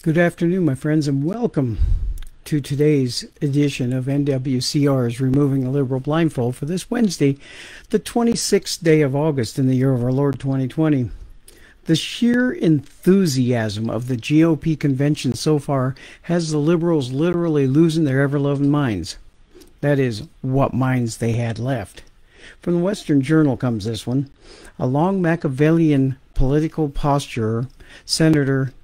Good afternoon, my friends, and welcome to today's edition of NWCR's Removing the Liberal Blindfold for this Wednesday, the 26th day of August in the year of our Lord 2020. The sheer enthusiasm of the GOP convention so far has the liberals literally losing their ever-loving minds. That is, what minds they had left. From the Western Journal comes this one. A long Machiavellian political posturer,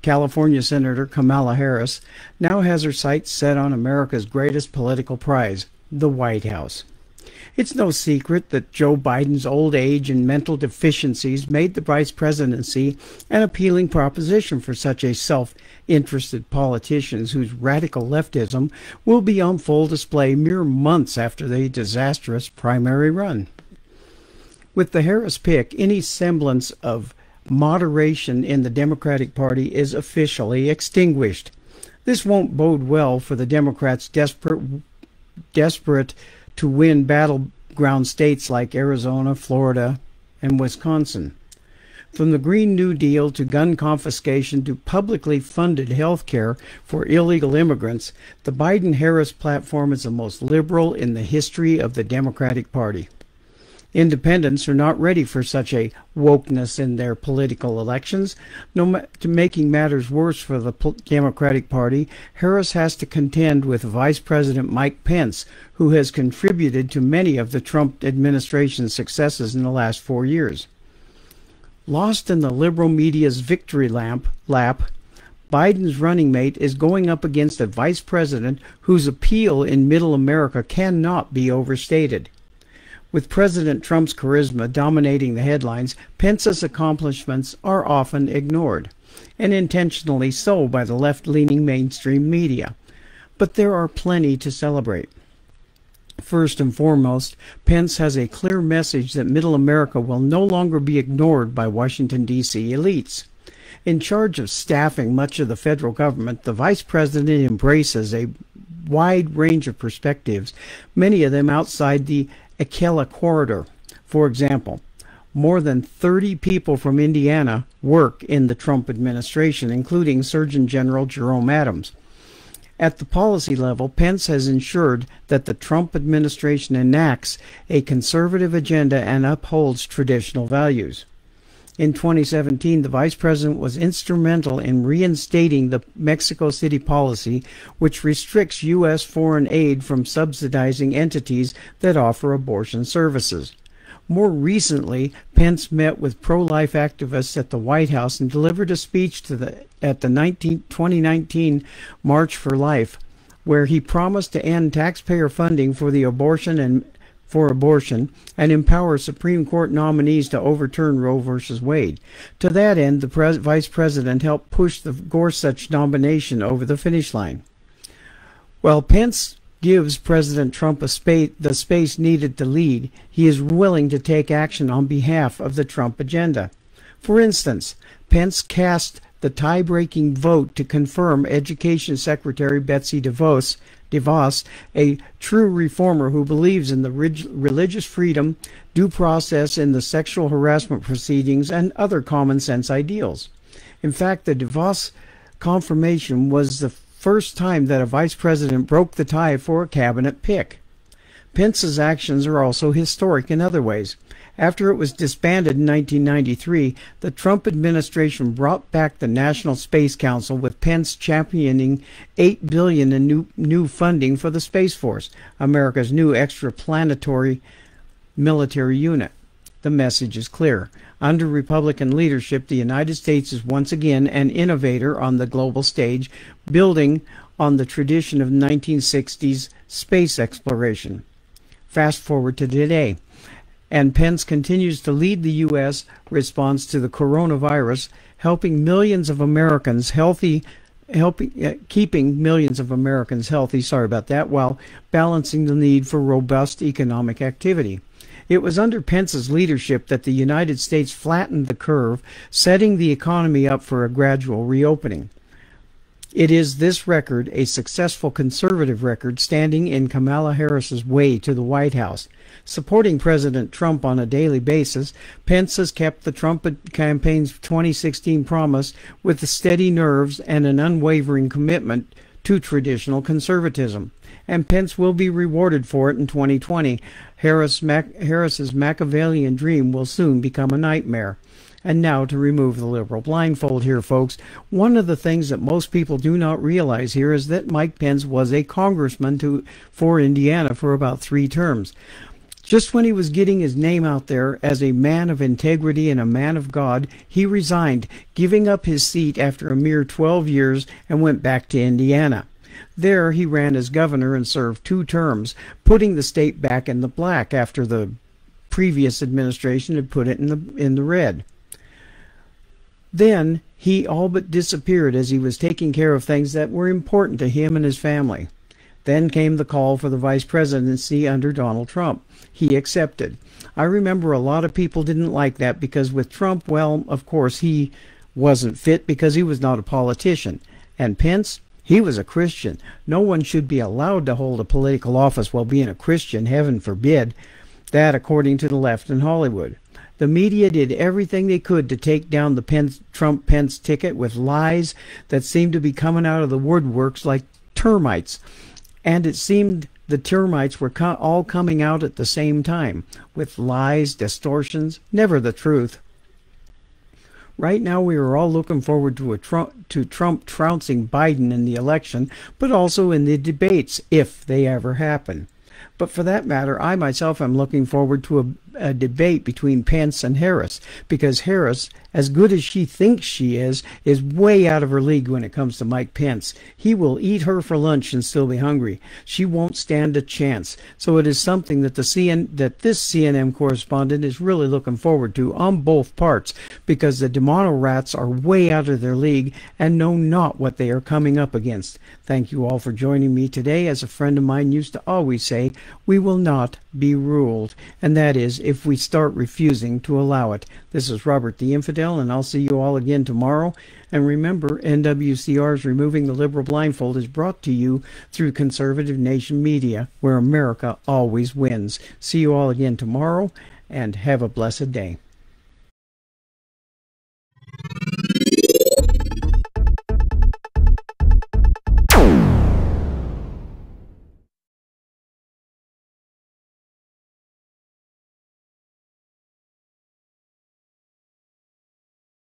California Senator Kamala Harris, now has her sights set on America's greatest political prize, the White House. It's no secret that Joe Biden's old age and mental deficiencies made the vice presidency an appealing proposition for such a self-interested politician whose radical leftism will be on full display mere months after the disastrous primary run. With the Harris pick, any semblance of moderation in the Democratic Party is officially extinguished. This won't bode well for the Democrats desperate to win battleground states like Arizona, Florida, and Wisconsin. From the Green New Deal to gun confiscation to publicly funded health care for illegal immigrants, the Biden-Harris platform is the most liberal in the history of the Democratic Party. Independents are not ready for such a wokeness in their political elections. To making matters worse for the Democratic Party, Harris has to contend with Vice President Mike Pence, who has contributed to many of the Trump administration's successes in the last 4 years. Lost in the liberal media's victory lap, Biden's running mate is going up against a vice president whose appeal in middle America cannot be overstated. With President Trump's charisma dominating the headlines, Pence's accomplishments are often ignored, and intentionally so by the left-leaning mainstream media. But there are plenty to celebrate. First and foremost, Pence has a clear message that middle America will no longer be ignored by Washington, D.C. elites. In charge of staffing much of the federal government, the vice president embraces a wide range of perspectives, many of them outside the Akela corridor. For example, more than 30 people from Indiana work in the Trump administration, including Surgeon General Jerome Adams. At the policy level, Pence has ensured that the Trump administration enacts a conservative agenda and upholds traditional values. In 2017, the vice president was instrumental in reinstating the Mexico City policy, which restricts U.S. foreign aid from subsidizing entities that offer abortion services. More recently, Pence met with pro-life activists at the White House and delivered a speech at the 2019 March for Life, where he promised to end taxpayer funding for abortion and empower Supreme Court nominees to overturn Roe v. Wade. To that end, the vice president helped push the Gorsuch nomination over the finish line. While Pence gives President Trump the space needed to lead, he is willing to take action on behalf of the Trump agenda. For instance, Pence cast the tie-breaking vote to confirm Education Secretary Betsy DeVos, a true reformer who believes in the religious freedom, due process in the sexual harassment proceedings, and other common-sense ideals. In fact, the DeVos confirmation was the first time that a vice president broke the tie for a cabinet pick. Pence's actions are also historic in other ways. After it was disbanded in 1993, the Trump administration brought back the National Space Council, with Pence championing $8 billion in new funding for the Space Force, America's new extraplanetary military unit. The message is clear. Under Republican leadership, the United States is once again an innovator on the global stage, building on the tradition of 1960s space exploration. Fast forward to today, and Pence continues to lead the U.S. response to the coronavirus, keeping millions of Americans healthy, while balancing the need for robust economic activity. It was under Pence's leadership that the United States flattened the curve, setting the economy up for a gradual reopening. It is this record, a successful conservative record, standing in Kamala Harris's way to the White House. Supporting President Trump on a daily basis, Pence has kept the Trump campaign's 2016 promise with steady nerves and an unwavering commitment to traditional conservatism. And Pence will be rewarded for it in 2020. Harris's Machiavellian dream will soon become a nightmare. And now to remove the liberal blindfold here, folks. One of the things that most people do not realize here is that Mike Pence was a congressman for Indiana for about 3 terms. Just when he was getting his name out there as a man of integrity and a man of God, he resigned, giving up his seat after a mere 12 years and went back to Indiana. There he ran as governor and served 2 terms, putting the state back in the black after the previous administration had put it in the red. Then he all but disappeared as he was taking care of things that were important to him and his family. Then came the call for the vice presidency under Donald Trump. He accepted. I remember a lot of people didn't like that because with Trump, well, of course, he wasn't fit because he was not a politician. And Pence, he was a Christian. No one should be allowed to hold a political office while being a Christian, heaven forbid. That according to the left in Hollywood. The media did everything they could to take down the Trump-Pence ticket with lies that seemed to be coming out of the woodworks like termites. And it seemed the termites were all coming out at the same time, with lies, distortions, never the truth. Right now we are all looking forward to Trump trouncing Biden in the election, but also in the debates, if they ever happen. But for that matter, I myself am looking forward to a debate between Pence and Harris, because Harris, as good as she thinks she is way out of her league when it comes to Mike Pence. He will eat her for lunch and still be hungry. She won't stand a chance. So it is something that this CNN correspondent is really looking forward to on both parts, because the Demono rats are way out of their league and know not what they are coming up against. Thank you all for joining me today. As a friend of mine used to always say, we will not be ruled, and that is if we start refusing to allow it. This is Robert the Infidel, and I'll see you all again tomorrow. And remember, NWCR's Removing the Liberal Blindfold is brought to you through Conservative Nation Media, where America always wins. See you all again tomorrow, and have a blessed day.